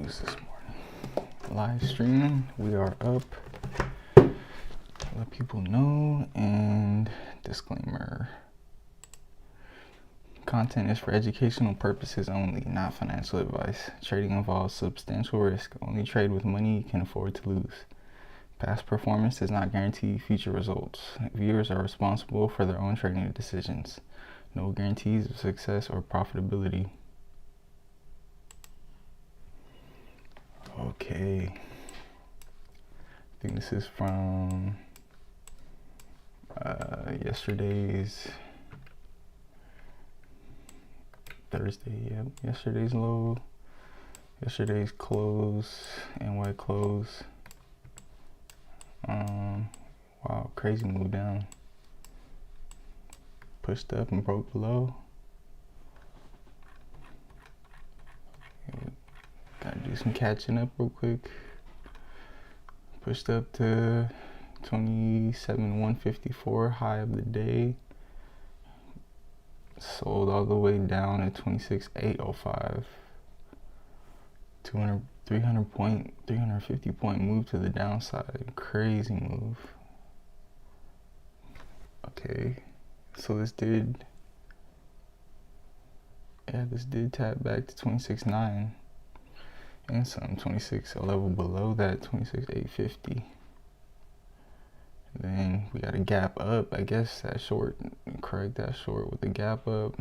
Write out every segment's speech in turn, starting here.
news this morning. Live streaming. We are up. Let people know. And disclaimer. Content is for educational purposes only, not financial advice. Trading involves substantial risk. Only trade with money you can afford to lose. Past performance does not guarantee future results. Viewers are responsible for their own trading decisions. No guarantees of success or profitability. Okay. I think this is from yesterday's Thursday. Yep, yesterday's low, yesterday's close, NY close. Wow, crazy move down. Pushed up and broke below. Gotta do some catching up real quick. Pushed up to 27,154, high of the day. Sold all the way down at 26,805. 350 point move to the downside. Crazy move. Okay, so this did tap back to 26.9 and some. 26, a level below that, 26,850. Then we got a gap up. I guess that short, correct that short with the gap up.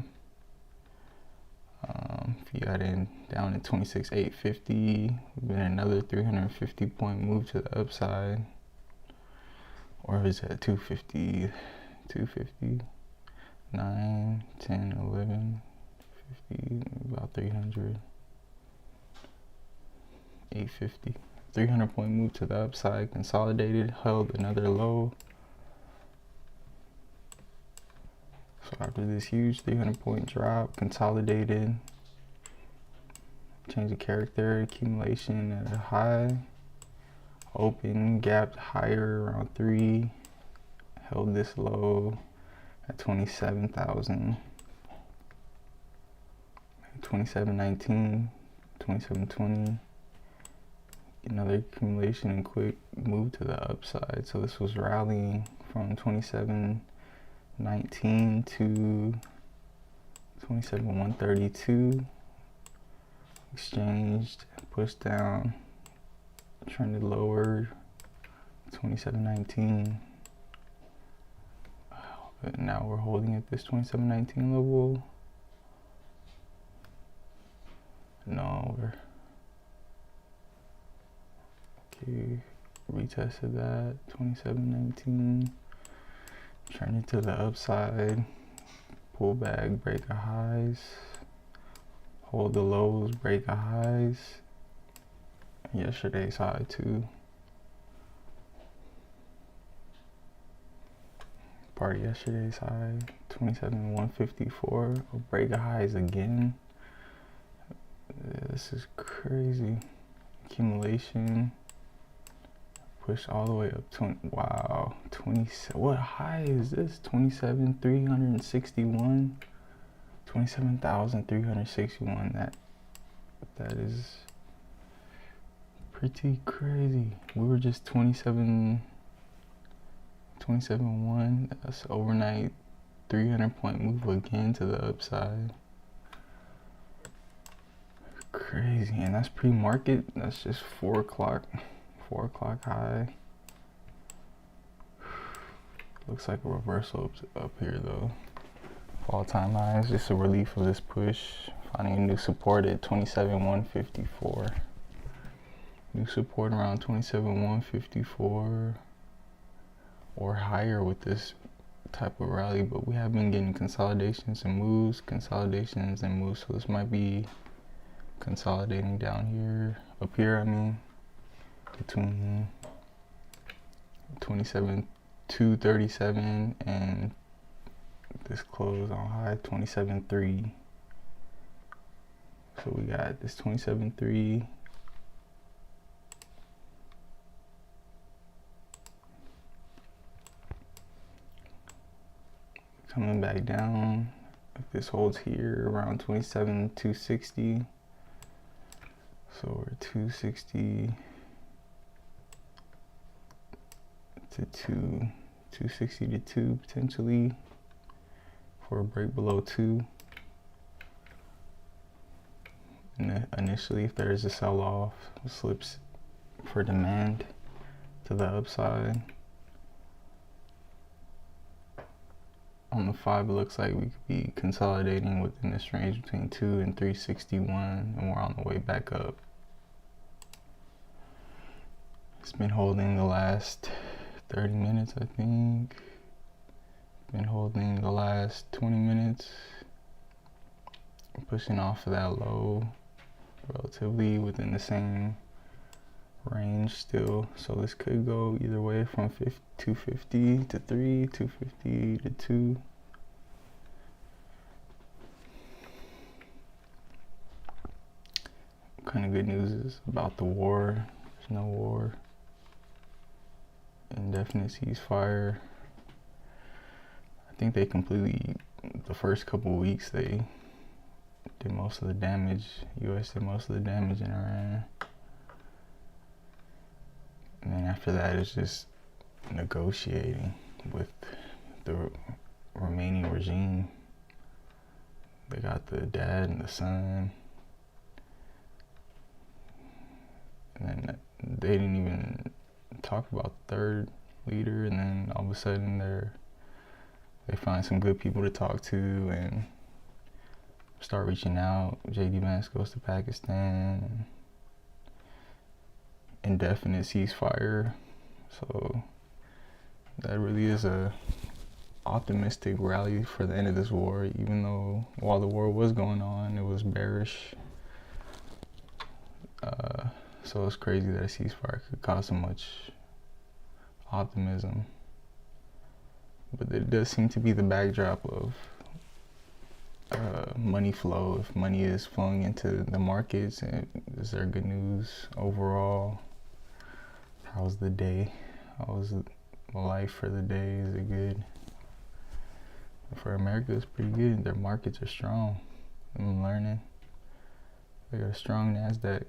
If you got in down at 26,850, then another 350 point move to the upside. Or is that 250, 9, 10, 11, 50, about 300, 850. 300 point move to the upside, consolidated, held another low. So after this huge 300 point drop, consolidated, change of character, accumulation at a high, open, gapped higher around 3, held this low at 27,000, 2719, 2720. Another accumulation and quick move to the upside. So this was rallying from 2719 to 27,132. Exchanged, pushed down, trended lower, 2719. But now we're holding at this 2719 level. No, we're okay. Retested that 2719. Turn it to the upside. Pull back, break a highs. Hold the lows, break a highs. Yesterday's high too. Part of yesterday's high, 27,154. We'll break a highs again. This is crazy. Accumulation. Push all the way up to, wow, 20, what high is this? 27,361. 27,361. That is pretty crazy. We were just 27.1. That's overnight 300 point move again to the upside. Crazy. And that's pre-market. That's just 4 o'clock high. Looks like a reversal up here though. All-time highs, just a relief of this push. Finding a new support at 27,154. New support around 27,154 or higher with this type of rally, but we have been getting consolidations and moves. So this might be consolidating down here, up here, I mean, between 27,237 and this close on high 27.3. So we got this 27.3. Coming back down. If this holds here around 27,260. So we're 260 to 260 to 2 potentially for a break below 2. And initially, if there is a sell-off, slips for demand to the upside. On the 5, it looks like we could be consolidating within this range between 2 and 361, and we're on the way back up. It's been holding the last 30 minutes, I think. Been holding the last 20 minutes. Pushing off of that low, relatively within the same range still. So this could go either way from 250 to 3, 250 to 2. What kind of good news is about the war? There's no war. Indefinite ceasefire. I think they completely, the first couple weeks they did most of the damage. US did most of the damage in Iran. And then after that, it's just negotiating with the remaining regime. They got the dad and the son. And then they didn't even talk about the third leader. And then all of a sudden, they find some good people to talk to and start reaching out. JD Vance goes to Pakistan. Indefinite ceasefire. So that really is a optimistic rally for the end of this war, even though while the war was going on, it was bearish. So it's crazy that a ceasefire could cause so much optimism. But it does seem to be the backdrop of money flow. If money is flowing into the markets, and is there good news overall? How's the day? How's life for the day? Is it good? For America, it's pretty good. Their markets are strong. I'm learning. They got a strong NASDAQ.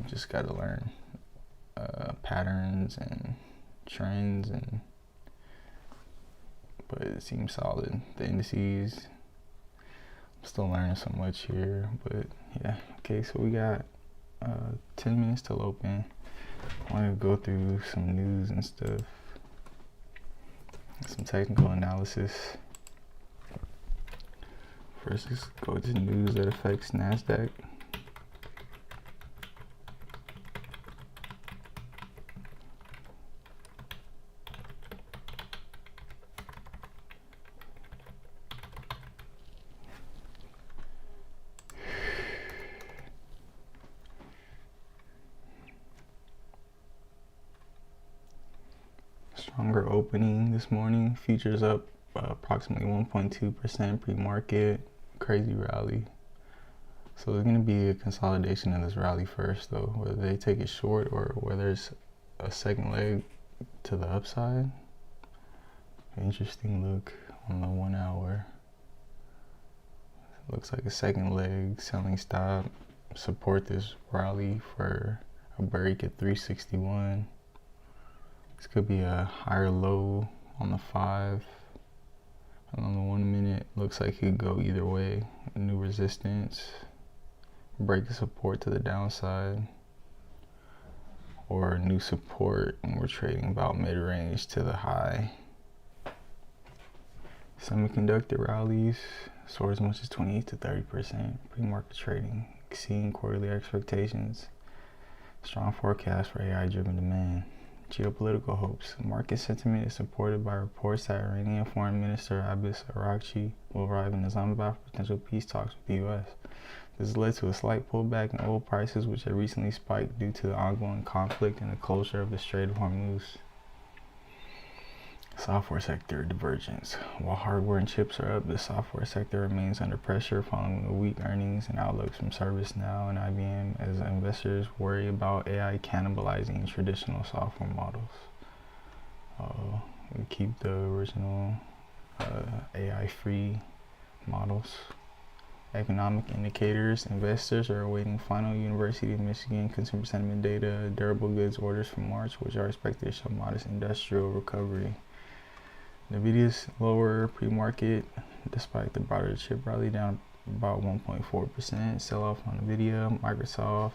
Just got to learn patterns and trends, but it seems solid. The indices, I'm still learning so much here, but yeah. Okay, so we got 10 minutes till open. I want to go through some news and stuff, some technical analysis. First, let's go to news that affects NASDAQ. Stronger opening this morning. Futures up approximately 1.2% pre-market. Crazy rally. So there's going to be a consolidation of this rally first, though. Whether they take it short or whether it's a second leg to the upside. Interesting look on the 1 hour. Looks like a second leg selling stop. Support this rally for a break at 361. This could be a higher low on the 5. And on the 1 minute, looks like it could go either way. A new resistance, break the support to the downside, or a new support, and we're trading about mid-range to the high. Semiconductor rallies soar as much as 28 to 30%. Pre-market trading exceeding quarterly expectations. Strong forecast for AI-driven demand. Geopolitical hopes. Market sentiment is supported by reports that Iranian Foreign Minister Abbas Araghchi will arrive in Islamabad for potential peace talks with the U.S. This has led to a slight pullback in oil prices, which had recently spiked due to the ongoing conflict and the closure of the Strait of Hormuz. Software sector divergence. While hardware and chips are up, the software sector remains under pressure following the weak earnings and outlooks from ServiceNow and IBM as investors worry about AI cannibalizing traditional software models. We keep the original AI-free models. Economic indicators. Investors are awaiting final University of Michigan consumer sentiment data, durable goods orders from March, which are expected to show modest industrial recovery. Nvidia's lower pre-market despite the broader chip rally, down about 1.4%. Sell-off on Nvidia. Microsoft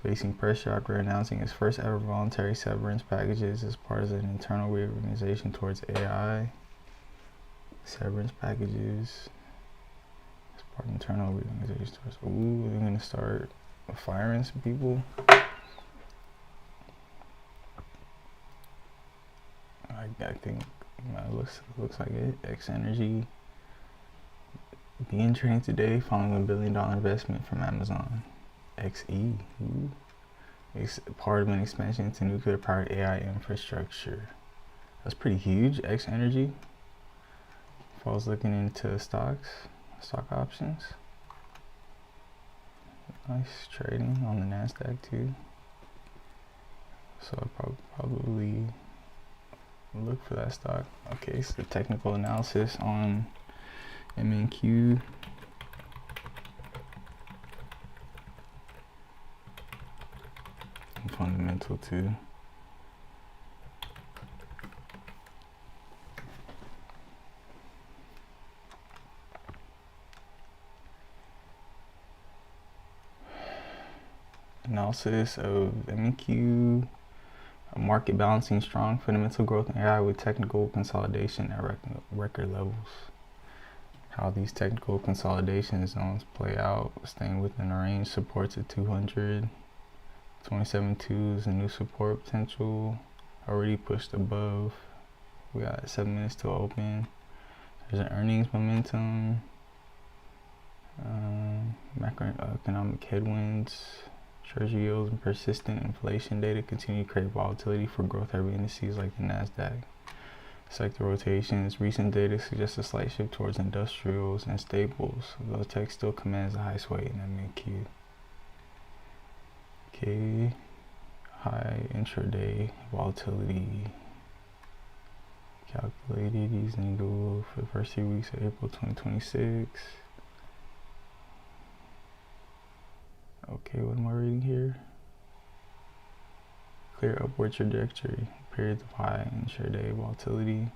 facing pressure after announcing its first ever voluntary severance packages as part of an internal reorganization towards AI. Severance packages as part of internal reorganization towards. Ooh, they're gonna start firing some people. I think looks like it. X Energy being traded today following $1 billion investment from Amazon. XE, it's part of an expansion into nuclear-powered AI infrastructure. That's pretty huge. X Energy. If I was looking into stock options, nice trading on the NASDAQ too. So I'll probably look for that stock. Okay, so the technical analysis on MNQ. And fundamental too. Analysis of MNQ. Market balancing strong fundamental growth in AI with technical consolidation at record levels. How these technical consolidation zones play out, staying within a range, supports at 200. 27.2 is a new support potential, already pushed above. We got 7 minutes to open. There's an earnings momentum, macroeconomic headwinds. Treasury yields and persistent inflation data continue to create volatility for growth-heavy indices like the NASDAQ. Sector rotations. Recent data suggests a slight shift towards industrials and staples, though tech still commands a high sway in MNQ. Okay, high intraday volatility calculated using Google for the first 3 weeks of April 2026. Okay, what am I reading here? Clear upward trajectory. Periods of high intraday volatility.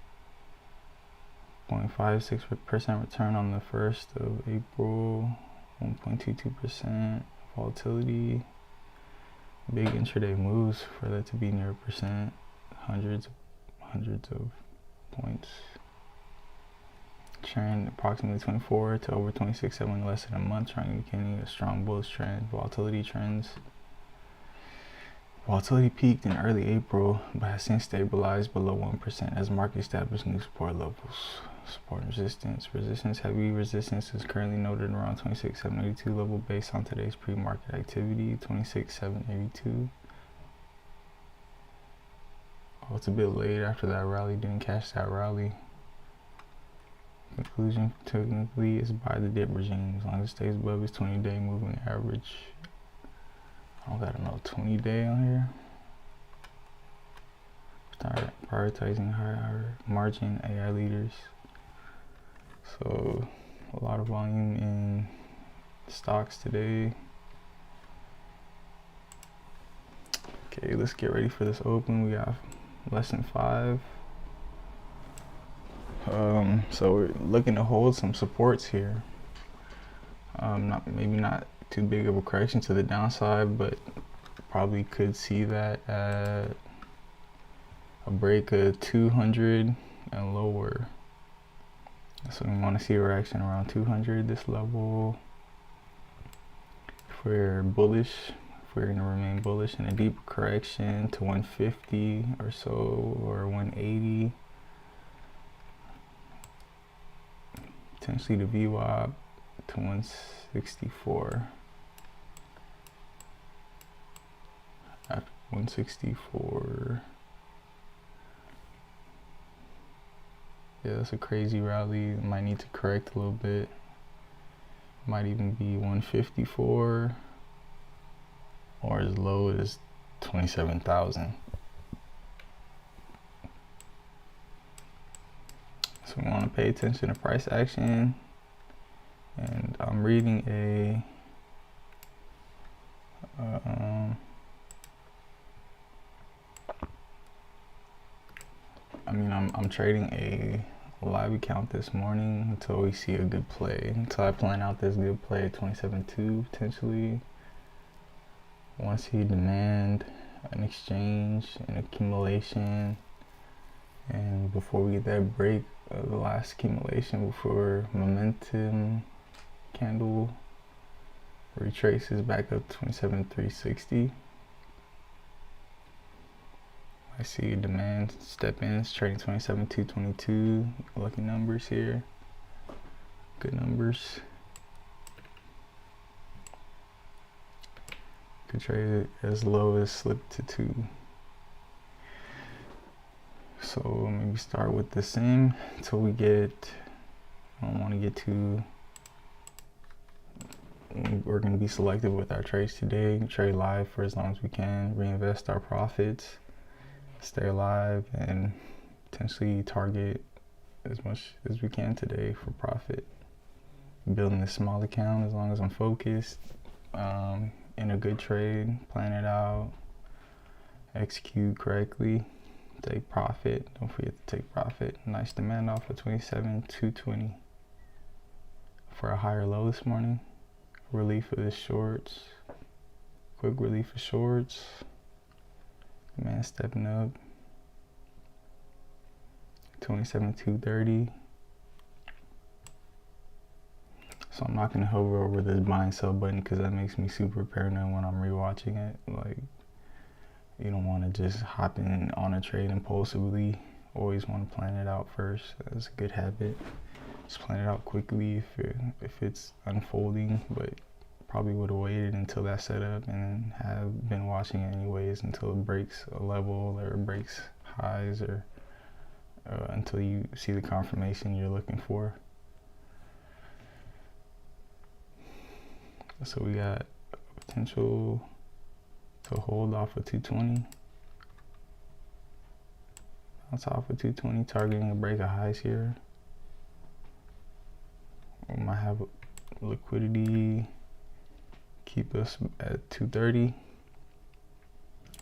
0.56% return on the 1st of April. 1.22% volatility. Big intraday moves for that to be near a percent. Hundreds of points. Trend approximately 24 to over 26.7 in less than a month, trying indicating a strong bullish trend. Volatility trends. Volatility peaked in early April, but has since stabilized below 1% as market established new support levels. Support and resistance. Heavy resistance is currently noted around 26.782 level based on today's pre-market activity. 26.782. Oh, it's a bit late after that rally. Didn't catch that rally. Conclusion technically is buy the dip regime as long as it stays above its 20-day moving average. I don't got no 20-day on here. Start prioritizing higher margin AI leaders. So a lot of volume in stocks today. Okay, let's get ready for this open. We got less than 5. So we're looking to hold some supports here. Maybe not too big of a correction to the downside, but probably could see that at a break of 200 and lower. So we want to see a reaction around 200, this level. If we're bullish, if we're going to remain bullish, in a deep correction to 150 or so, or 180. Potentially the VWAP to 164. After 164. Yeah, that's a crazy rally. Might need to correct a little bit. Might even be 154 or as low as 27,000. So we want to pay attention to price action And I'm reading I'm trading a live account this morning until we see a good play. Until I plan out this good play at 27.2 potentially. I want to see demand, an exchange, an accumulation, and before we get that break, the last accumulation before momentum candle retraces back up 27.360. I see demand step in, it's trading 27.222. Lucky numbers here, good numbers. Could trade it as low as slip to 2. So maybe start with the same until we get, I don't want to get too, we're going to be selective with our trades today. Trade live for as long as we can, reinvest our profits, stay alive, and potentially target as much as we can today for profit. Building this small account as long as I'm focused, in a good trade, plan it out, execute correctly, take profit. Don't forget to take profit. Nice demand off of 27.220 for a higher low this morning. Relief of the shorts, quick relief of shorts. Demand stepping up. 27.230. So I'm not gonna hover over this buy and sell button because that makes me super paranoid when I'm rewatching it. Like, you don't want to just hop in on a trade impulsively. Always want to plan it out first. That's a good habit. Just plan it out quickly if it's unfolding, but probably would have waited until that setup and have been watching it anyways until it breaks a level or breaks highs, or until you see the confirmation you're looking for. So we got potential to hold off of 220. Bounce off of 220, targeting a break of highs here. We might have liquidity, keep us at 230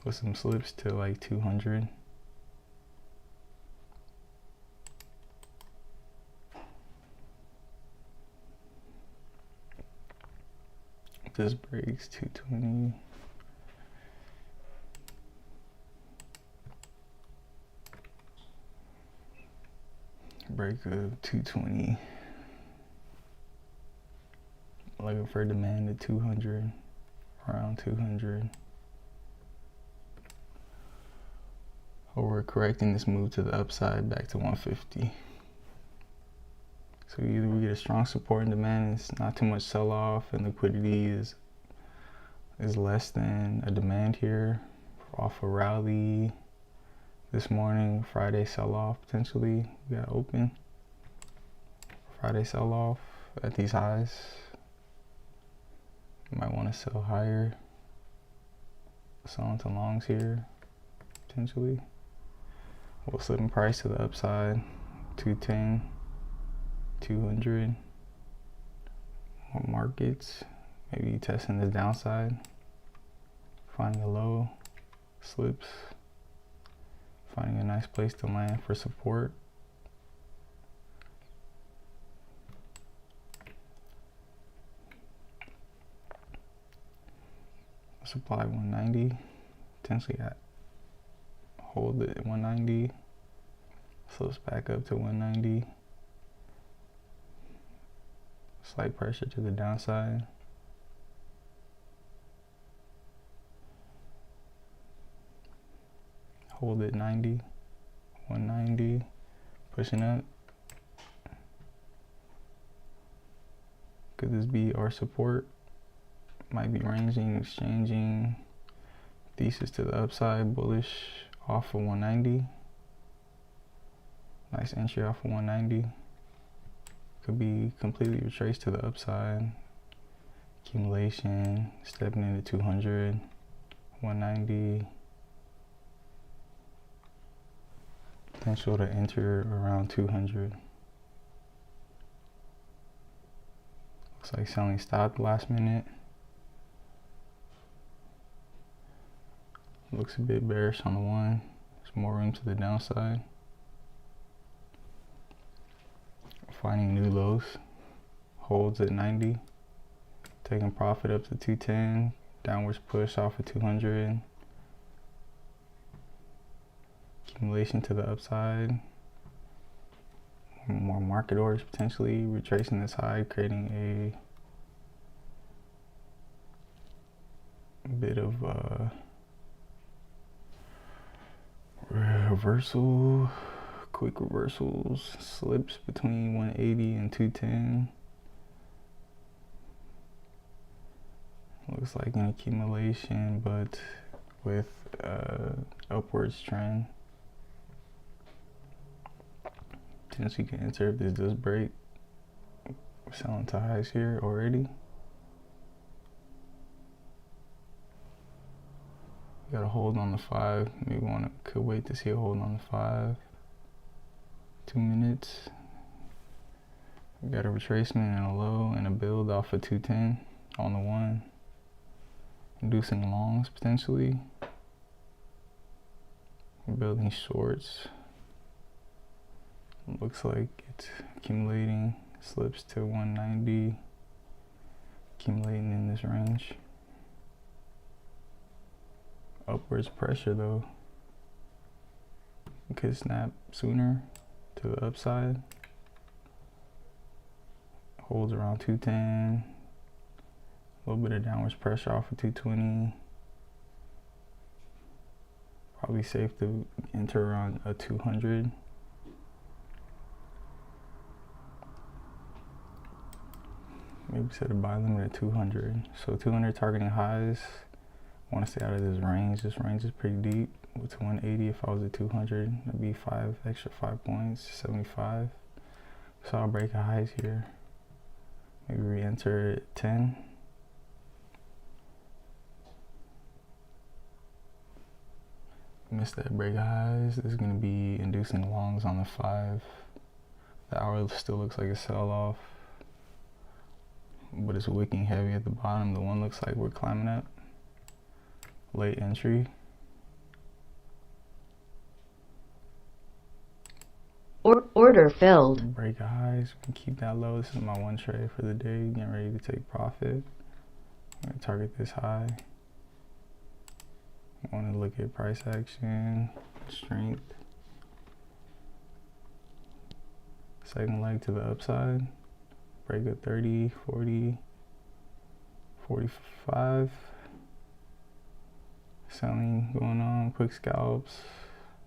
with some slips to like 200. This breaks 220. Break of 220. Looking for demand at 200, around 200. Or we're correcting this move to the upside back to 150. So either we get a strong support and demand, it's not too much sell off, and liquidity is less than a demand here off a rally this morning. Friday sell off potentially. We got open. Friday sell off at these highs. You might want to sell higher. Sell into longs here potentially. We'll slip in price to the upside. 210. 200. More markets, maybe testing this downside, finding a low, slips, finding a nice place to land for support. Supply 190, potentially hold it at 190, slips back up to 190. Slight pressure to the downside. Hold it 90, 190, pushing up. Could this be our support? Might be ranging, exchanging. Thesis to the upside, bullish off of 190. Nice entry off of 190. Could be completely retraced to the upside. Accumulation, stepping into 200, 190. Potential to enter around 200. Looks like selling stopped last minute. Looks a bit bearish on the one. There's more room to the downside. Finding new lows. Holds at 90. Taking profit up to 210. Downwards push off of 200. Accumulation to the upside. More market orders potentially. Retracing this high, creating a bit of reversal. Quick reversals. Slips between 180 and 210. Looks like an accumulation, but with upwards trend. Potentially can enter if this does break. We're selling to highs here already. Got a hold on the 5. Maybe could wait to see a hold on the 5. 2 minutes. We got a retracement and a low and a build off of 210 on the 1. Inducing longs potentially. Building shorts. Looks like it's accumulating. Slips to 190. Accumulating in this range. Upwards pressure though. It could snap sooner to the upside. Holds around 210. A little bit of downwards pressure off of 220. Probably safe to enter around a 200. Maybe set a buy limit at 200. So 200 targeting highs. Want to stay out of this range. This range is pretty deep. With 180, if I was at 200, that'd be extra 5 points, 75. So I'll break a highs here. Maybe re-enter at 10. Missed that break of highs. This is going to be inducing longs on the 5. The hour still looks like a sell-off, but it's wicking heavy at the bottom. The 1 looks like we're climbing up. Late entry. Order filled. Break of highs. We can keep that low. This is my 1 trade for the day. Getting ready to take profit. I'm going to target this high. I want to look at price action, strength. Second leg to the upside. Break at 30, 40, 45. Selling going on, quick scalps.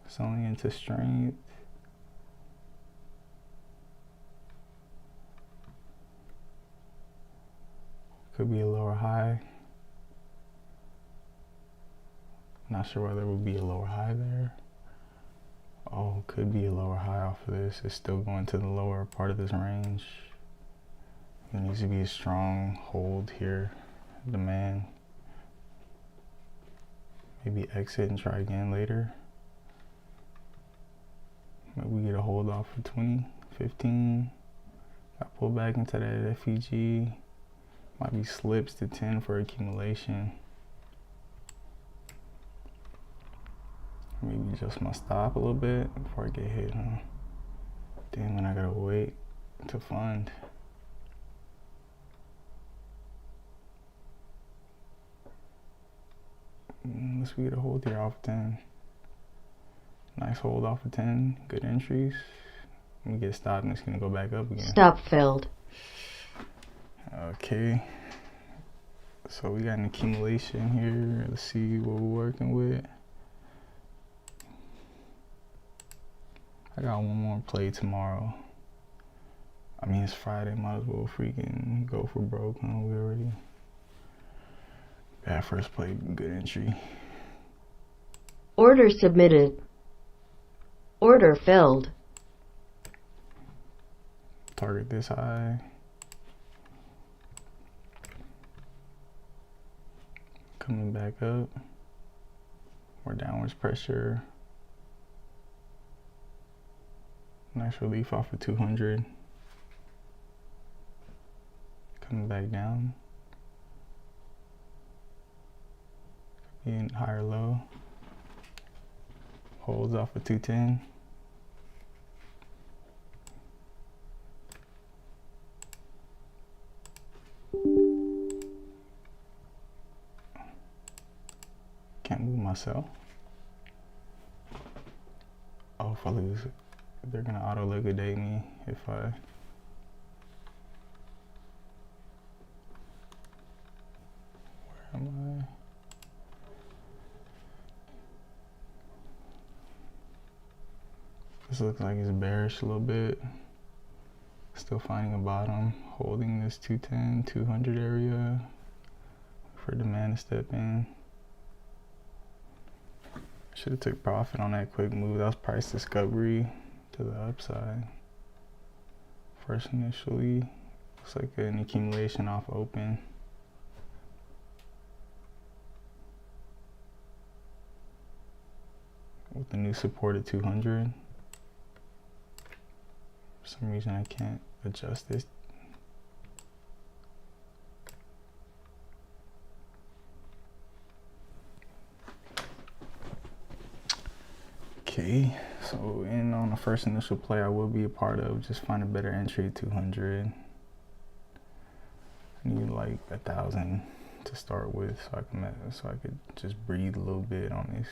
Selling into strength. Could be a lower high. Not sure whether it would be a lower high there. Oh, could be a lower high off of this. It's still going to the lower part of this range. There needs to be a strong hold here. Demand. Maybe exit and try again later. Maybe we get a hold off for 20, 15. Got pulled back into that FEG. Might be slips to 10 for accumulation. Maybe adjust my stop a little bit before I get hit, huh? Damn, then I gotta wait to fund. Unless we get a hold here off 10. Nice hold off of 10. Good entries. We get stopped and it's gonna go back up again. Stop filled. Okay. So we got an accumulation here. Let's see what we're working with. I got one more play tomorrow. I mean, it's Friday. Might as well freaking go for broke. Huh? We already bad first play. Good entry. Order submitted. Order filled. Target this high. Coming back up. More downwards pressure. Nice relief off of 200. coming back down. Being higher low. Holds off of 210. Can't move myself. Oh, if I lose, they're gonna auto liquidate me if I. Where am I? This looks like it's bearish a little bit. Still finding a bottom, holding this 210, 200 area for demand to step in. Should have took profit on that quick move. That was price discovery to the upside. First initially, looks like an accumulation off open. With the new support at 200. For some reason I can't adjust this. Okay, so in on the first initial play I will be a part of, just find a better entry at 200. I need like 1,000 to start with so I could just breathe a little bit on this.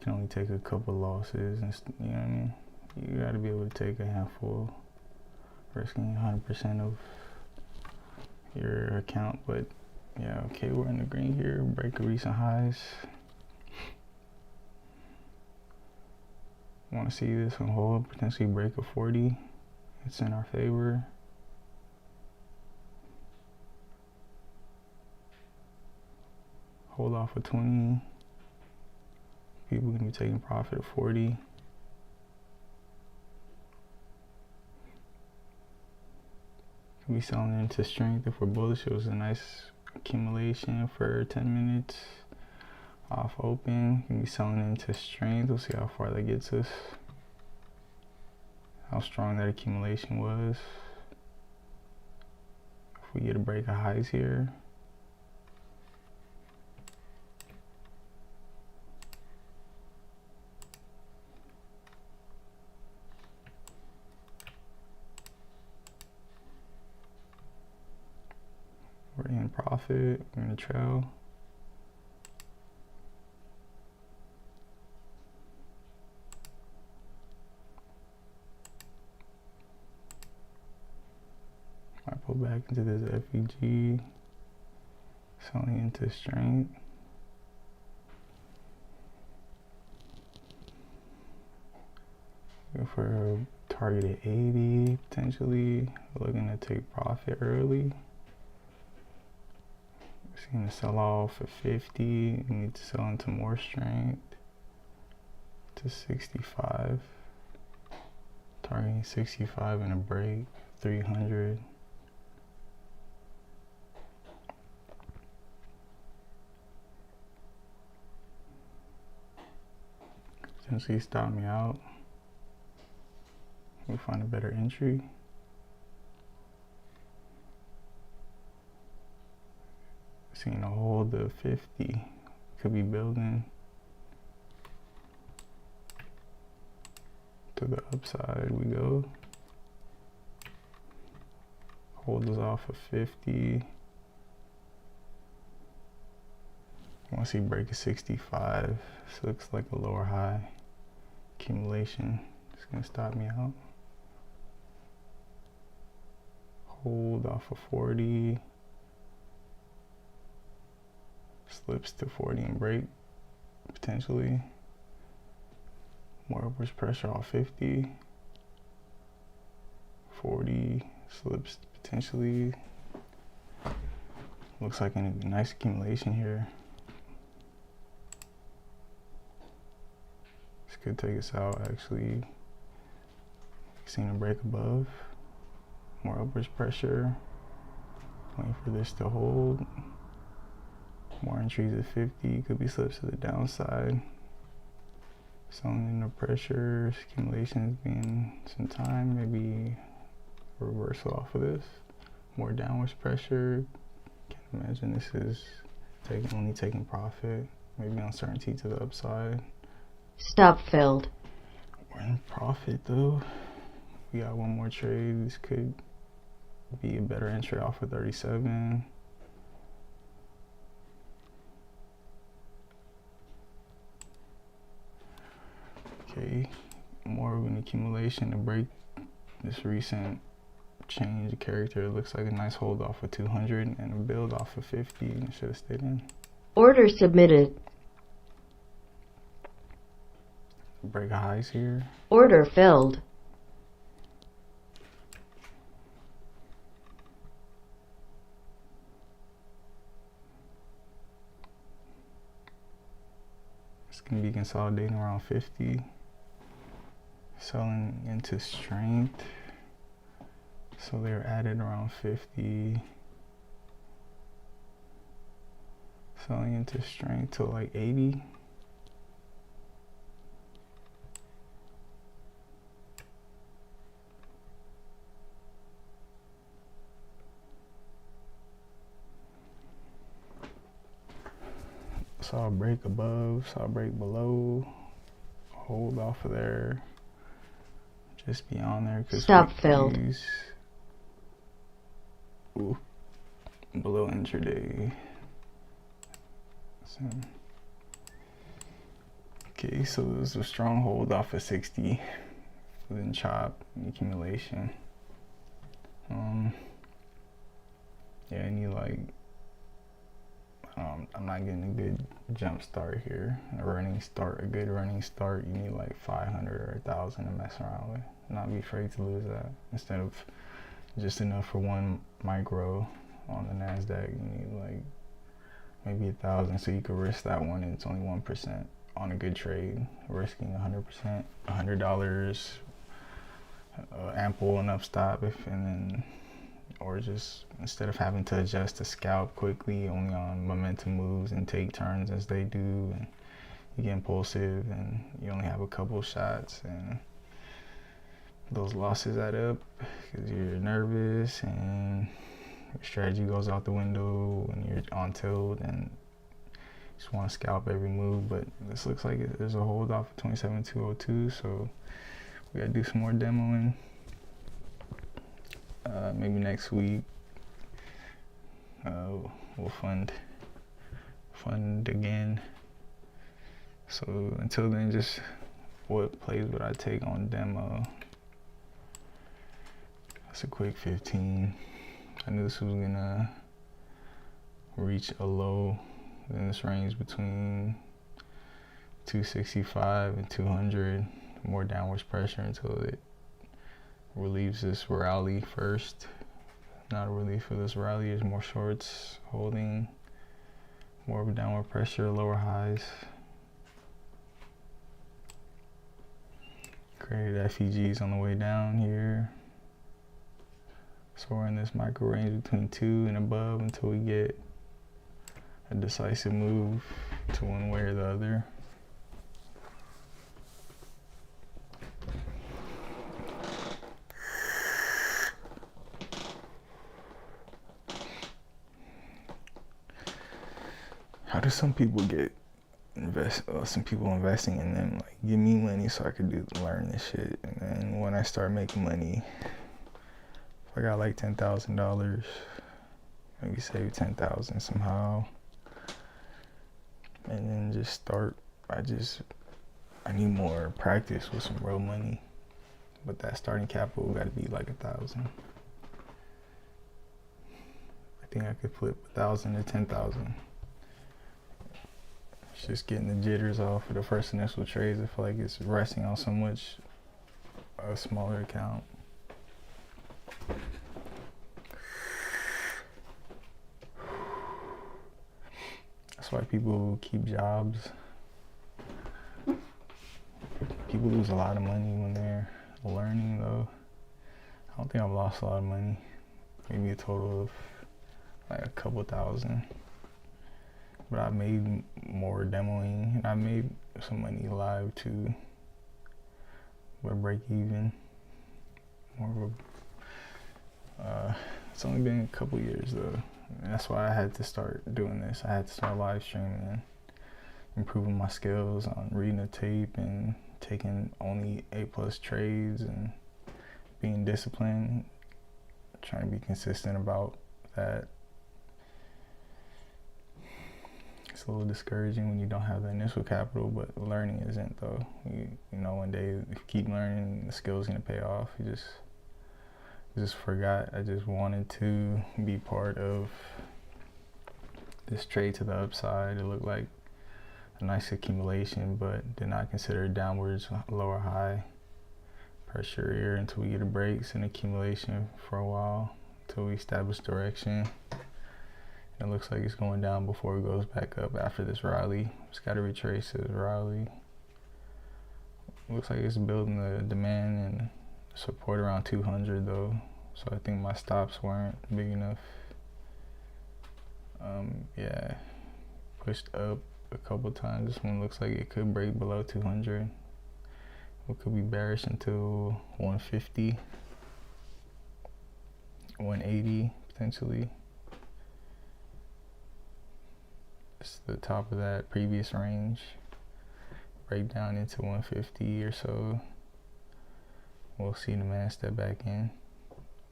Can only take a couple losses, and you know what I mean? You gotta be able to take a handful, risking 100% of your account. But yeah, okay, we're in the green here. Break recent highs. Want to see this one hold, potentially break a 40. It's in our favor. Hold off a 20. People gonna be taking profit at 40. Can be selling into strength. If we're bullish, it was a nice accumulation for 10 minutes. Off open, can be selling into strength. We'll see how far that gets us. How strong that accumulation was. If we get a break of highs here. We're in profit, we're in a trail. Might pull back into this FEG, selling into strength. Go for a target at 80, potentially. Looking to take profit early. Seeing a sell off at 50, you need to sell into more strength to 65. Targeting 65 and a break, 300. Potentially stop me out. We'll find a better entry. Seeing a hold of 50, could be building to the upside. We go. Hold is off of 50. I want to see break of 65. This looks like a lower high accumulation. It's gonna stop me out. Hold off of 40. Slips to 40 and break, potentially. More upwards pressure off 50. 40, slips potentially. Looks like a nice accumulation here. This could take us out actually. Seeing a break above. More upwards pressure. Waiting for this to hold. More entries at 50, could be slips to the downside. Selling into pressure, accumulations being some time, maybe a reversal off of this. more downwards pressure. Can't imagine this is only taking profit. Maybe uncertainty to the upside. Stop filled. We're in profit though. We got one more trade. This could be a better entry off of 37. Okay, more of an accumulation to break this recent change of character. It looks like a nice hold off of 200 and a build off of 50. It should have stayed in. Order submitted. Break highs here. Order filled. It's gonna be consolidating around 50. Selling into strength. So they're added around 50. Selling into strength to like 80. Saw a break above, saw a break below. Hold off of there. Just beyond there. Stop filled. Ooh, below intraday. So, okay, so there's a strong hold off of 60. Then chop accumulation. Yeah, I need like I'm not getting a good jump start here. A good running start, you need like 500 or 1,000 to mess around with. Not be afraid to lose that. Instead of just enough for one micro on the NASDAQ, you need like maybe 1,000 so you could risk that one and it's only 1% on a good trade. Risking 100%, $100, ample enough stop or just instead of having to adjust to scalp quickly only on momentum moves and take turns as they do, and you get impulsive and you only have a couple shots and those losses add up because you're nervous and your strategy goes out the window when you're on tilt and you just want to scalp every move. But this looks like there's a hold off of 27,202, so we gotta do some more demoing. Maybe next week we'll fund again. So until then, just what plays would I take on demo? That's a quick 15. I knew this was gonna reach a low in this range between 265 and 200. More downwards pressure until it relieves this rally first. Not a relief for this rally, is more shorts holding, more of a downward pressure, lower highs. Created FEGs on the way down here. So we're in this micro range between 2 and above until we get a decisive move to one way or the other. How do some people some people investing in them, like, give me money so I could learn this shit, and then when I start making money, if I got like $10,000, maybe save 10,000 somehow, and then just start. I need more practice with some real money, but that starting capital got to be like 1,000. I think I could flip 1,000 to 10,000. Just getting the jitters off for the first initial trades. I feel like it's resting on so much a smaller account. That's why people keep jobs. People lose a lot of money when they're learning though. I don't think I've lost a lot of money. Maybe a total of like a couple thousand. But I made more demoing, and I made some money live too. But break even, more of a It's only been a couple years though. And that's why I had to start doing this. I had to start live streaming and improving my skills on reading the tape and taking only A+ trades and being disciplined, trying to be consistent about that. It's a little discouraging when you don't have the initial capital, but learning isn't though. You know, one day if you keep learning, the skill's gonna pay off. You just forgot. I just wanted to be part of this trade to the upside. It looked like a nice accumulation, but did not consider downwards lower high pressure here until we get a breaks and accumulation for a while until we establish direction. It looks like it's going down before it goes back up after this rally. Just got to retrace this rally. Looks like it's building the demand and support around 200 though, so I think my stops weren't big enough. Yeah, pushed up a couple times. This one looks like it could break below 200. It could be bearish until 150, 180 potentially. It's the top of that previous range. Break down into 150 or so. We'll see demand step back in,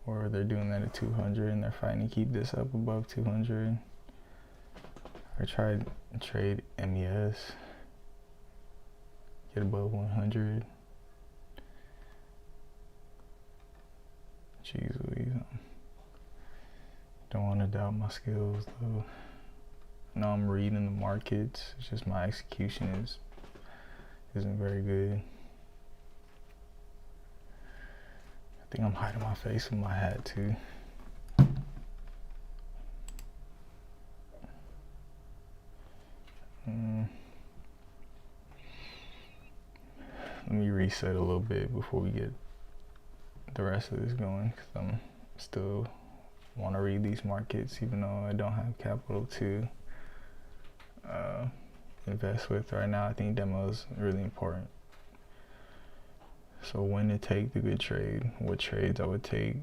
or they're doing that at 200 and they're fighting to keep this up above 200. I tried to trade MES, get above 100. Jeez Louise. Don't want to doubt my skills though. I know I'm reading the markets, it's just my execution isn't very good. I think I'm hiding my face with my hat too. Let me reset a little bit before we get the rest of this going, because I'm still want to read these markets even though I don't have capital to invest with right now. I think demo is really important. So when to take the good trade, what trades I would take.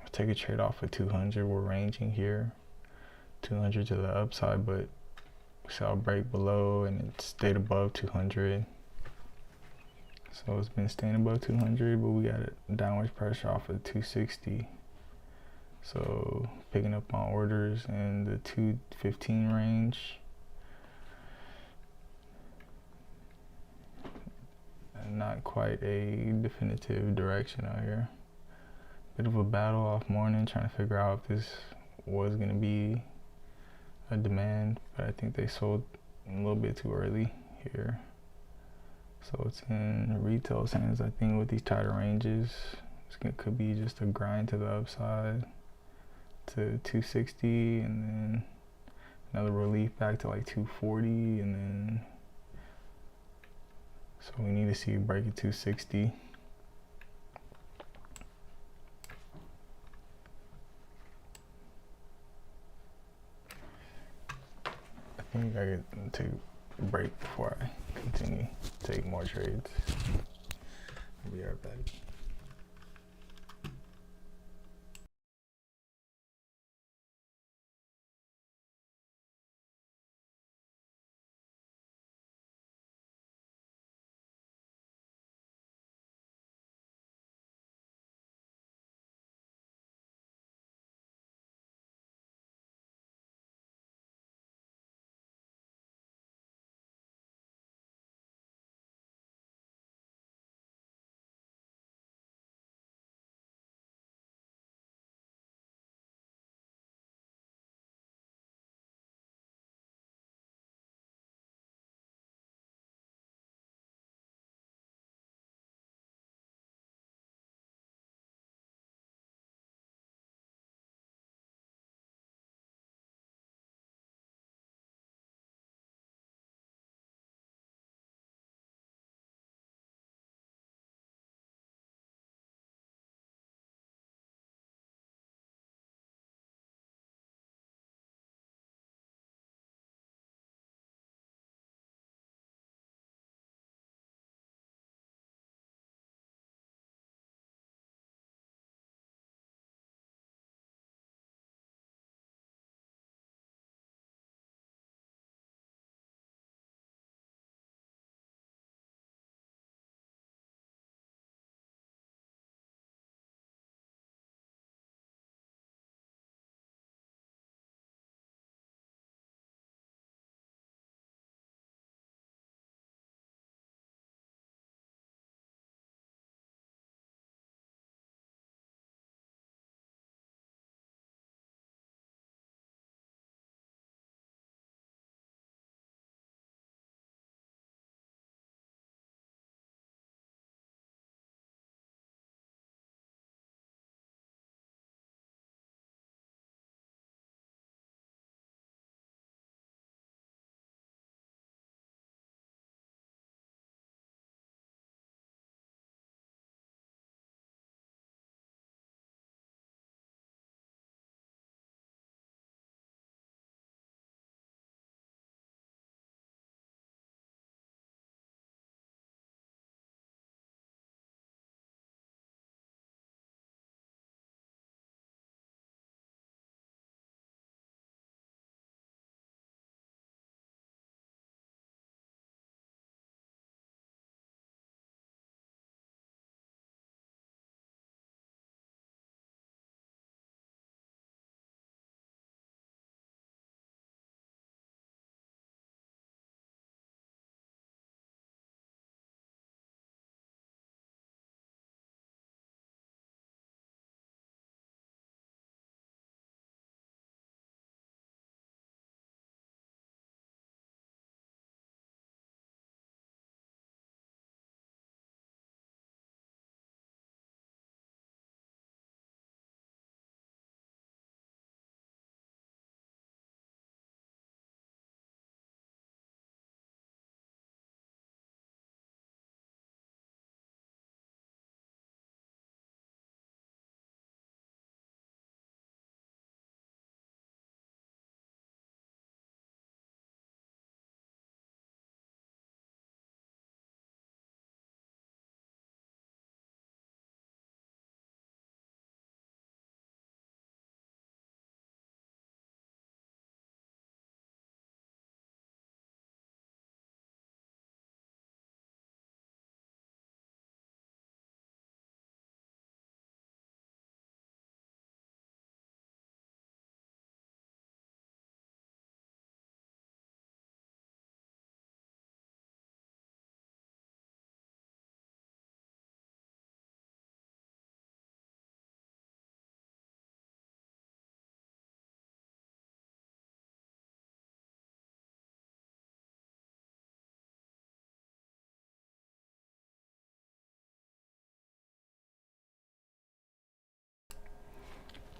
I'll take a trade off of 200. We're ranging here, 200 to the upside, but we saw a break below and it stayed above 200. So it's been staying above 200, but we got a downward pressure off of 260. So picking up on orders in the 215 range. And not quite a definitive direction out here. Bit of a battle off morning, trying to figure out if this was gonna be a demand, but I think they sold a little bit too early here. So it's in retail's hands, I think, with these tighter ranges. It could be just a grind to the upside to 260, and then another relief back to like 240, and then so we need to see a break at 260. I think I could take a break before I continue to take more trades. I'll be right back.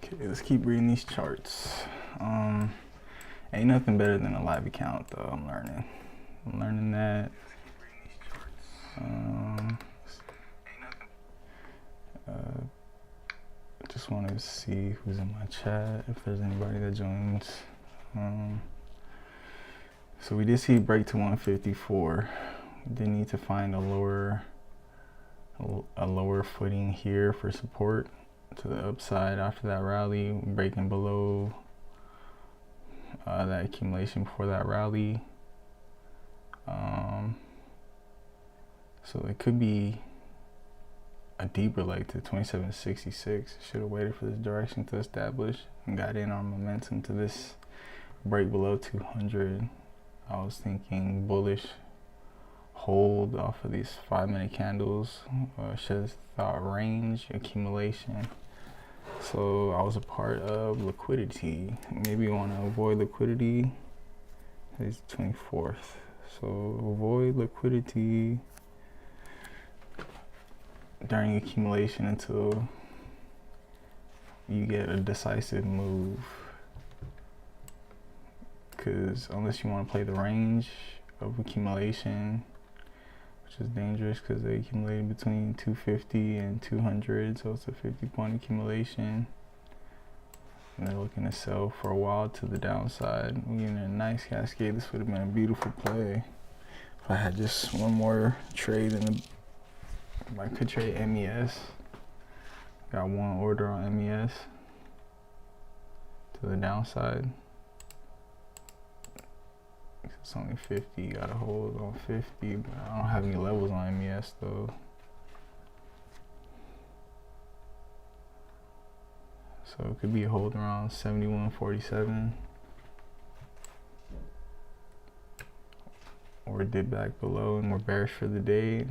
Okay, let's keep reading these charts. Ain't nothing better than a live account though. I'm learning that. Just want to see who's in my chat, if there's anybody that joins. So we did see break to 154. We did need to find a lower footing here for support to the upside after that rally, breaking below that accumulation before that rally. So it could be a deeper leg to 2766. Should have waited for this direction to establish and got in on momentum to this break below 200. I was thinking bullish hold off of these 5-minute candles. Should have thought range accumulation. So I was a part of liquidity. Maybe you want to avoid liquidity. It's 24th. So avoid liquidity during accumulation until you get a decisive move. Because unless you want to play the range of accumulation, which is dangerous because they accumulated between 250 and 200, so it's a 50-point accumulation. And they're looking to sell for a while to the downside. We're getting a nice cascade. This would have been a beautiful play if I had just one more trade in the. I could trade MES. Got one order on MES to the downside. It's only 50. You gotta hold on 50, but I don't have any levels on MES though. So it could be a hold around 71.47, or dip back below and we're bearish for the day.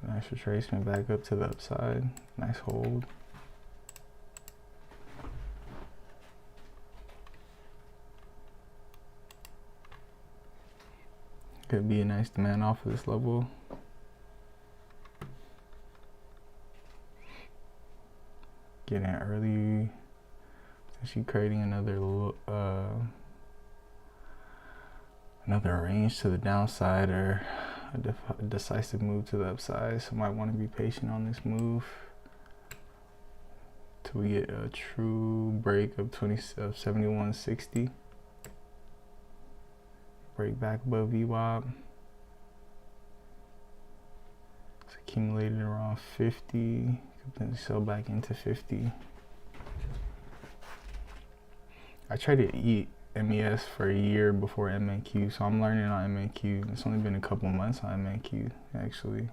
Nice retracement back up to the upside. Nice hold. Could be a nice demand off of this level. Getting early, potentially creating another range to the downside, or a decisive move to the upside. So might want to be patient on this move till we get a true break of 71.60. Break back above VWAP. It's accumulated around 50. Could then sell back into 50. I tried to eat MES for a year before MNQ, so I'm learning on MNQ. It's only been a couple months on MNQ actually,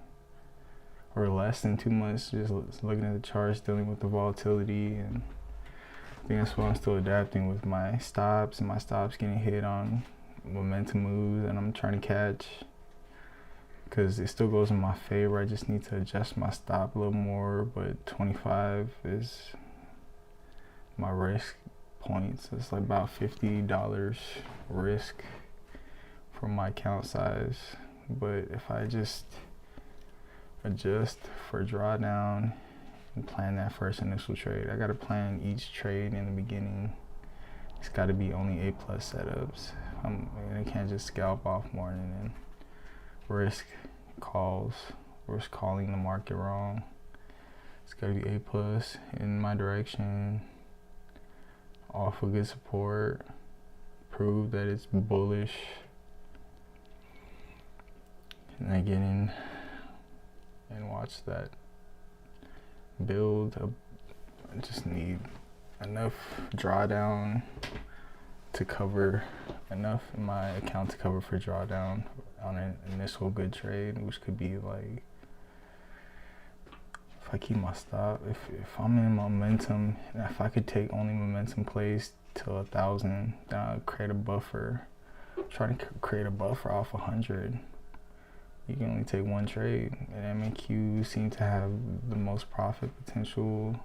or less than 2 months, just looking at the charts, dealing with the volatility, and I think that's why I'm still adapting with my stops, and my stops getting hit on momentum moves and I'm trying to catch, because it still goes in my favor. I just need to adjust my stop a little more, but 25 is my risk points. It's like about $50 risk for my account size. But if I just adjust for drawdown and plan that first initial trade, I gotta plan each trade in the beginning. It's got to be only A+ setups. I can't just scalp off morning and risk calling the market wrong. It's got to be A+ in my direction, off a good support, prove that it's bullish, and then get in and watch that build up. I just need enough drawdown to cover, enough in my account to cover for drawdown on an initial good trade, which could be like, if I keep my stop, if I'm in momentum, and if I could take only momentum plays till 1,000, then I'll create a buffer. Try to create a buffer off 100. You can only take one trade, and MNQ seem to have the most profit potential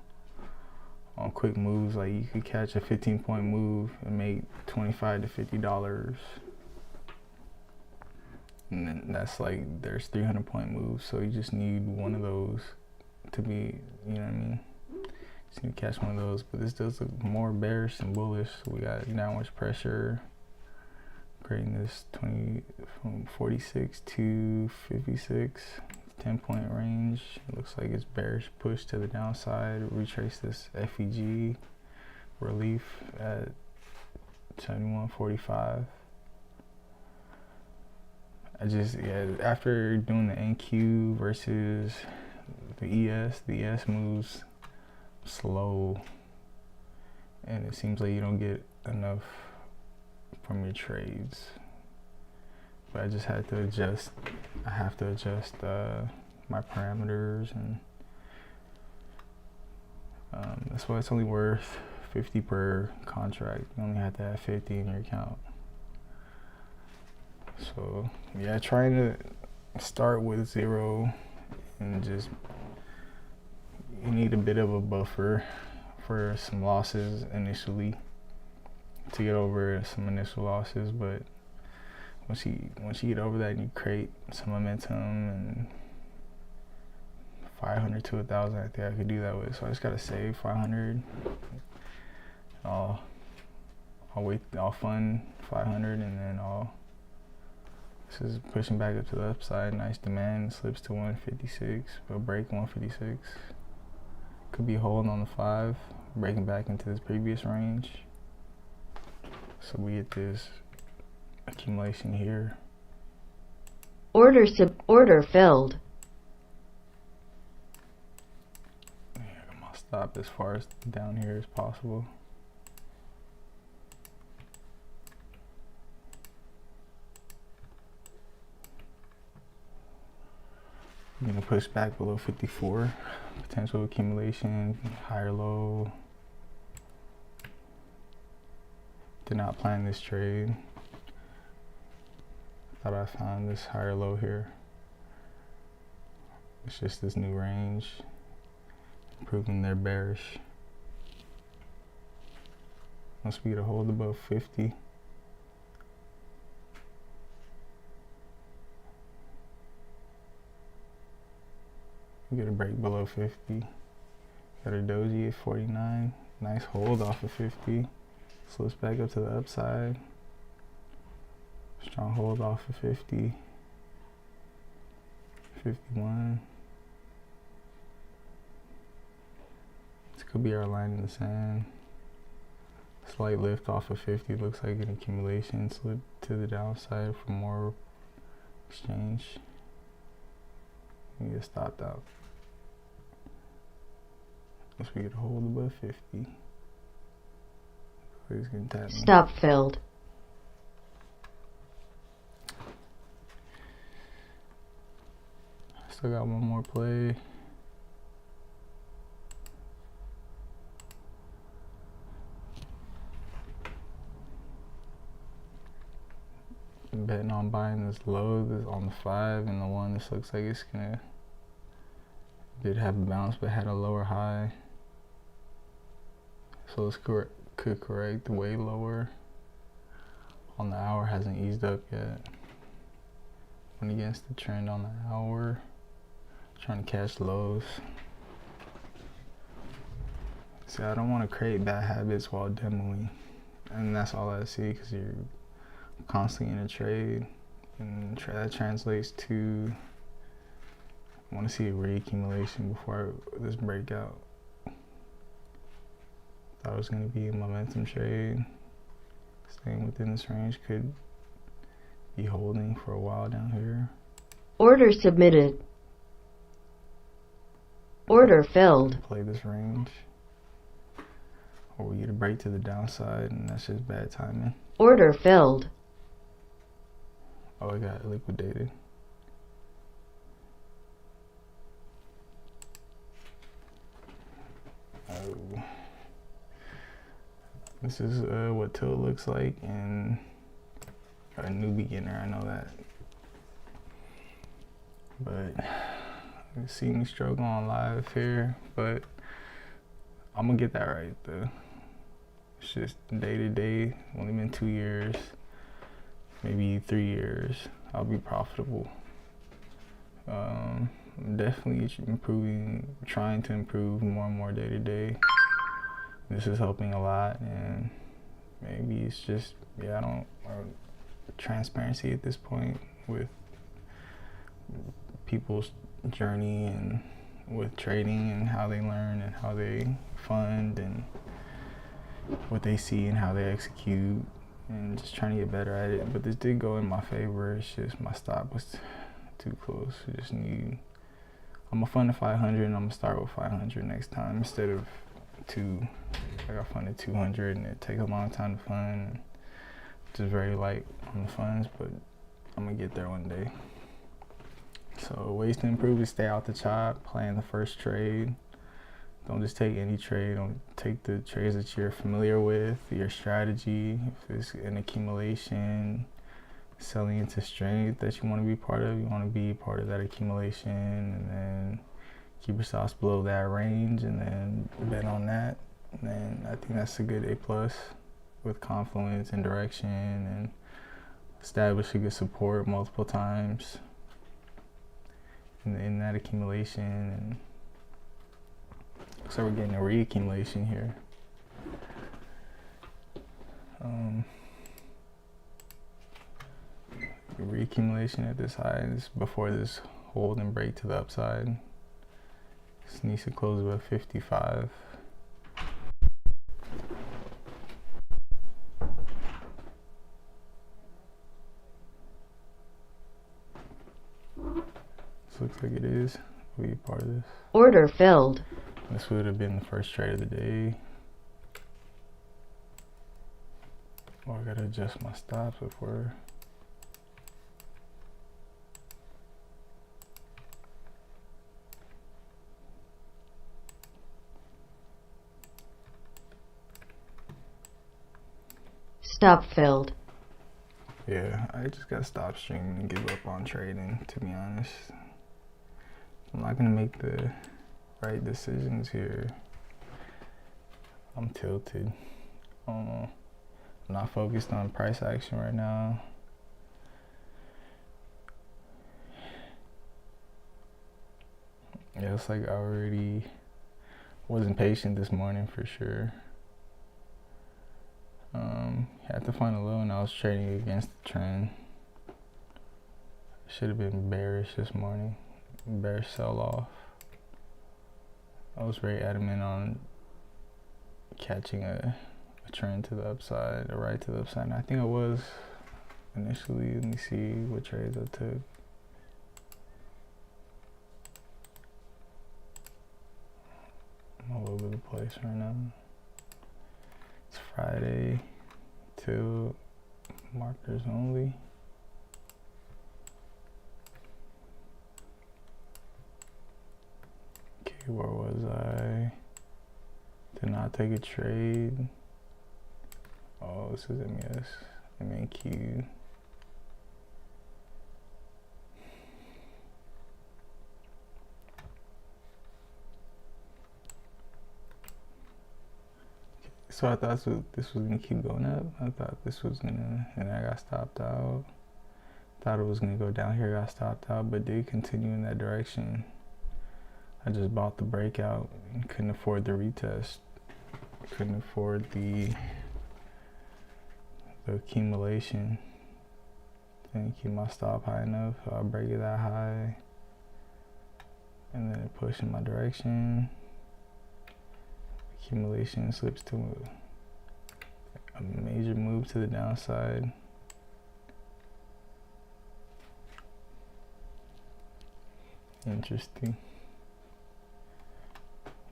on quick moves. Like you could catch a 15-point move and make $25 to $50. And then that's like, there's 300-point moves. So you just need one of those to be, you know what I mean? Just need to catch one of those. But this does look more bearish than bullish. So we got downwards pressure, creating this 20 from 46 to 56, 10-point range. It looks like it's bearish push to the downside. Retrace this FEG relief at 71.45. After doing the NQ versus the ES moves slow, and it seems like you don't get enough from your trades. But I just had to adjust. I have to adjust my parameters, and that's why it's only worth 50 per contract. You only have to have 50 in your account. So yeah, trying to start with 0 and just, you need a bit of a buffer for some losses initially to get over some initial losses. But once you get over that and you create some momentum, and 500 to 1,000, I think I could do that with. So I just gotta save 500. I'll fund 500, and then this is pushing back up to the upside. Nice demand. Slips to 156. We'll break 156. Could be holding on the 5, breaking back into this previous range. So we get this accumulation here. Order filled. Yeah, I'm gonna stop as far as down here as possible. I'm gonna push back below 54. Potential accumulation, higher low. Did not plan this trade. Thought I found this higher low here. It's just this new range, proving they're bearish. Once we get a hold above 50, we get a break below 50. Got a doji at 49. Nice hold off of 50. Slips back up to the upside. Strong hold off of 50. 51. This could be our line in the sand. Slight lift off of 50. Looks like an accumulation. Slip to the downside for more exchange. We get stopped out. Once we get a hold above 50. He's gonna tap me. Stop filled. Still got one more play. I'm betting on buying this low, this on the 5 and the 1. This looks like it's gonna, did have a bounce but had a lower high. So this could correct way lower. On the hour, hasn't eased up yet. Went against the trend on the hour. Trying to catch lows. See, I don't want to create bad habits while demoing, and that's all I see, because you're constantly in a trade, and that translates to, I want to see a reaccumulation before this breakout. Thought it was going to be a momentum trade. Staying within this range, could be holding for a while down here. Order submitted. Order filled. Play this range, or we get a break to the downside, and that's just bad timing. Order filled. Oh, it got liquidated. Oh. This is what tilt looks like, and a new beginner, I know that. But you see me struggle on live here, but I'm gonna get that right though. It's just day to day. Only been 2 years, maybe 3 years. I'll be profitable. Definitely improving, trying to improve more and more day to day. This is helping a lot, and maybe it's just, I don't, transparency at this point with people's journey and with trading and how they learn and how they fund and what they see and how they execute, and just trying to get better at it. But this did go in my favor. It's just my stop was too close. I just need, I'm gonna fund the 500 and I'm gonna start with 500 next time instead of 2. I got funded 200 and it take a long time to fund. Just very light on the funds, but I'm gonna get there one day. So ways to improve is stay out the chop, plan the first trade. Don't just take any trade. Don't take the trades that you're familiar with, your strategy. If it's an accumulation, selling into strength that you want to be part of, you want to be part of that accumulation, and then keep your stops below that range and then bet on that. And then I think that's a good A+ with confluence and direction, and establish a good support multiple times in that accumulation. And so we're getting a reaccumulation here. Reaccumulation at this high is before this hold and break to the upside. This needs to close above 55. This looks like it is. We'll be a part of this. Order filled. This would have been the first trade of the day. Oh, I gotta adjust my stops before. Stop filled. Yeah, I just gotta stop streaming and give up on trading, to be honest. I'm not gonna make the right decisions here. I'm tilted. I'm not focused on price action right now. Yeah, it's like I already wasn't patient this morning for sure. Had to find a low and I was trading against the trend. Should have been bearish this morning. Bearish sell off. I was very adamant on catching a trend to the upside, a right to the upside. And I think I was initially. Let me see what trades I took. I'm all over the place right now. It's Friday till markers only. Okay, where was I? Did not take a trade. Oh, this is MES, MNQ. So I thought this was gonna keep going up. I thought this was gonna, and I got stopped out. Thought it was gonna go down here, got stopped out, but did continue in that direction. I just bought the breakout and couldn't afford the retest. Couldn't afford the accumulation. Didn't keep my stop high enough, so I break it that high. And then it pushed in my direction. Accumulation slips to a major move to the downside. Interesting.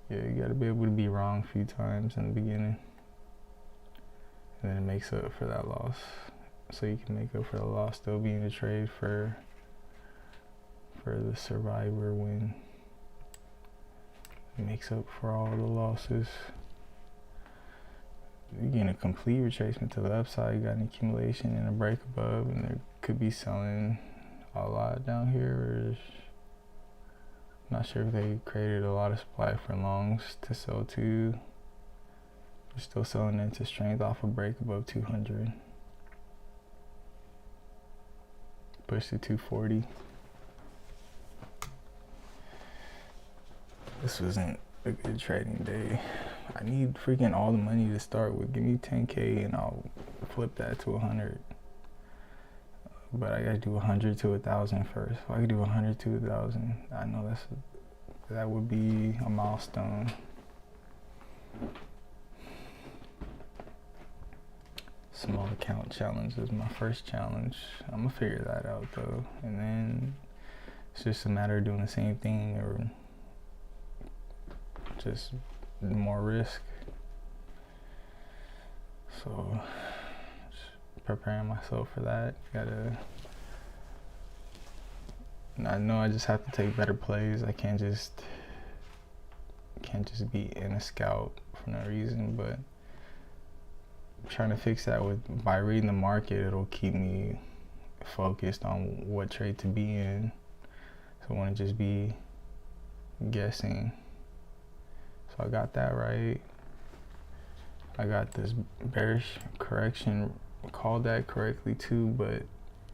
Yeah, you gotta be able to be wrong a few times in the beginning, and then it makes up for that loss. So you can make up for the loss, still be in the trade for the survivor win. It makes up for all the losses. You get a complete retracement to the upside. You got an accumulation and a break above, and there could be selling a lot down here. Not sure if they created a lot of supply for longs to sell to. We're still selling into strength off a break above 200. Push to 240. This wasn't a good trading day. I need freaking all the money to start with. Give me 10K and I'll flip that to 100. But I gotta do 100 to 1,000 first. If I could do 100 to 1,000, I know that would be a milestone. Small account challenge is my first challenge. I'm gonna figure that out though, and then it's just a matter of doing the same thing or just more risk. So just preparing myself for that. I know I just have to take better plays. I can't just be in a scout for no reason, but I'm trying to fix that by reading the market. It'll keep me focused on what trade to be in, so I want to just be guessing. So I got that right. I got this bearish correction, called that correctly too, but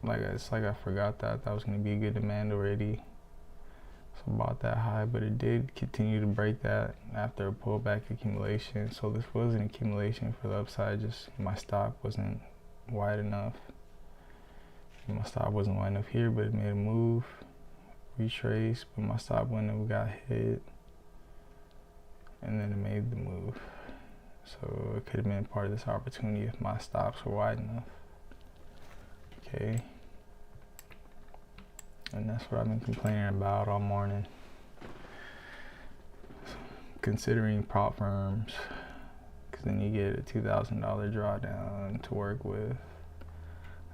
it's like I forgot that was going to be a good demand already. So bought that high, but it did continue to break that after a pullback accumulation. So this was an accumulation for the upside, just my stop wasn't wide enough. My stop wasn't wide enough here, but it made a move, retrace, but my stop window got hit, and then it made the move. So it could have been part of this opportunity if my stops were wide enough. Okay. And that's what I've been complaining about all morning. Considering prop firms, because then you get a $2,000 drawdown to work with.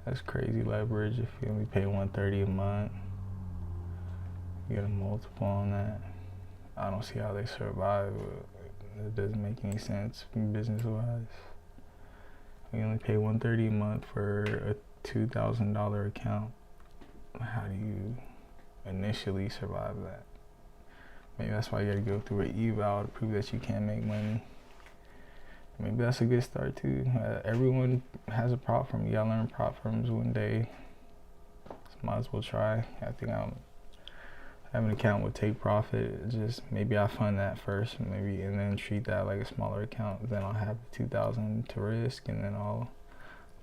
That's crazy leverage if you only pay $130 a month. You get a multiple on that. I don't see how they survive. It doesn't make any sense business-wise. We only pay $130 a month for a $2,000 account. How do you initially survive that? Maybe that's why you gotta go through an eval to prove that you can make money. Maybe that's a good start too. Everyone has a prop firm. You gotta learn prop firms one day. So might as well try. I think I have an account with take profit. Just maybe I fund that first, maybe, and then treat that like a smaller account. Then I'll have the 2,000 to risk, and then I'll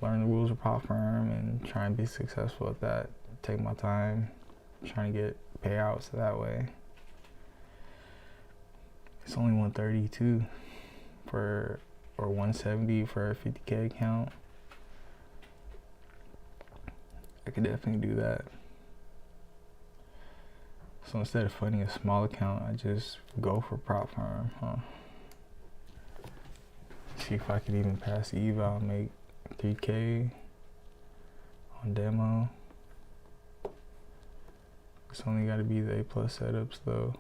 learn the rules of prop firm and try and be successful at that. Take my time, trying to get payouts that way. It's only 132 or 170 for a 50K account. I could definitely do that. So instead of funding a small account, I just go for prop firm, See if I could even pass the eval and make 3K on demo. It's only got to be the A+ setups though.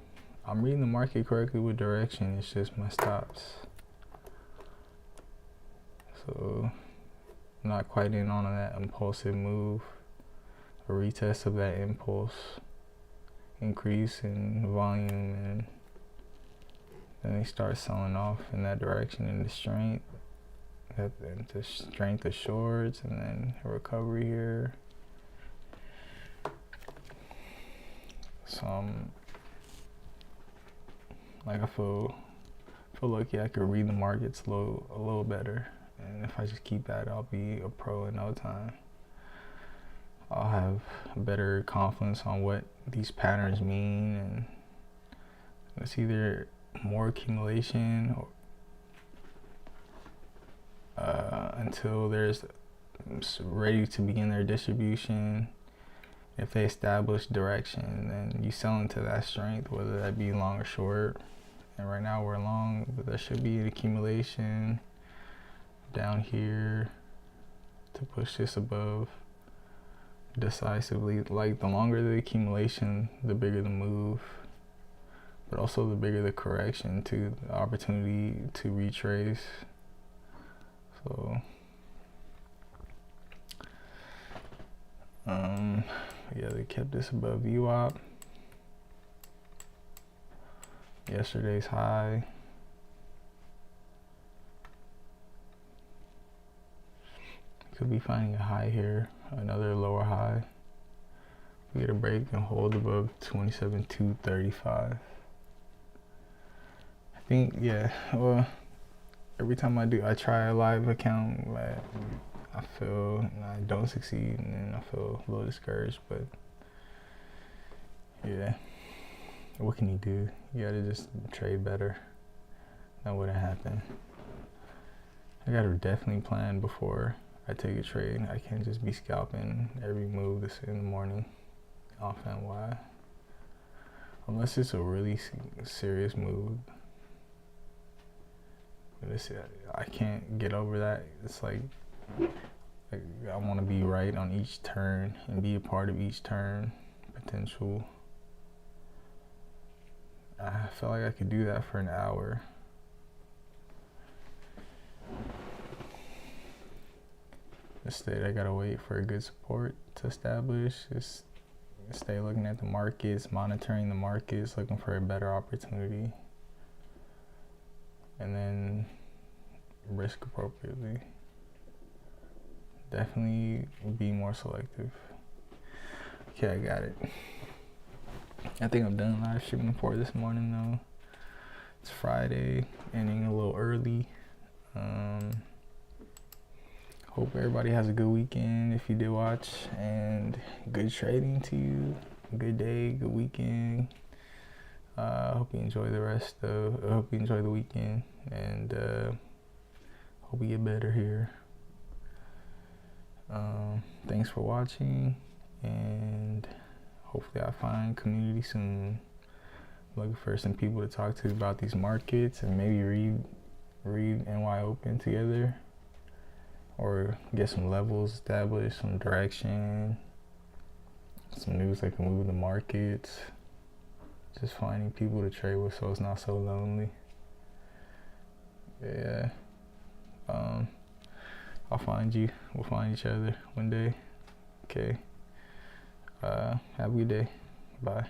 I'm reading the market correctly with direction, it's just my stops. So I'm not quite in on that impulsive move. A retest of that impulse increase in volume, and then they start selling off in that direction into strength. Into strength of shorts, and then a recovery here. So I feel lucky I could read the markets a little better, and if I just keep that, I'll be a pro in no time. I'll have better confidence on what these patterns mean, and it's either more accumulation or until there's ready to begin their distribution. If they establish direction, then you sell into that strength, whether that be long or short. And right now we're long, but there should be an accumulation down here to push this above decisively. Like, the longer the accumulation, the bigger the move, but also the bigger the correction to the opportunity to retrace. So yeah, they kept this above VWAP. Yesterday's high. Could be finding a high here, another lower high. We get a break and hold above 27,235. I think, yeah, well, every time I try a live account, I feel I don't succeed, and then I feel a little discouraged, but yeah, what can you do? You gotta just trade better. That wouldn't happen. I gotta definitely plan before I take a trade. I can't just be scalping every move this in the morning, off NY, unless it's a really serious move. I can't get over that. It's like I want to be right on each turn and be a part of each turn potential. I feel like I could do that for an hour. Instead, I gotta wait for a good support to establish. Just stay looking at the markets, monitoring the markets, looking for a better opportunity, and then risk appropriately. Definitely be more selective. Okay, I got it. I think I'm done live streaming for this morning though. It's Friday, ending a little early. Hope everybody has a good weekend if you did watch, and good trading to you. Good day, good weekend. Hope you enjoy hope you enjoy the weekend, and hope you get better here. Thanks for watching, and hopefully I find community soon. I'm looking for some people to talk to about these markets, and maybe read NY Open together, or get some levels established, some direction, some news that can move the markets. Just finding people to trade with so it's not so lonely. Yeah. I'll find you. We'll find each other one day. Okay. Have a good day. Bye.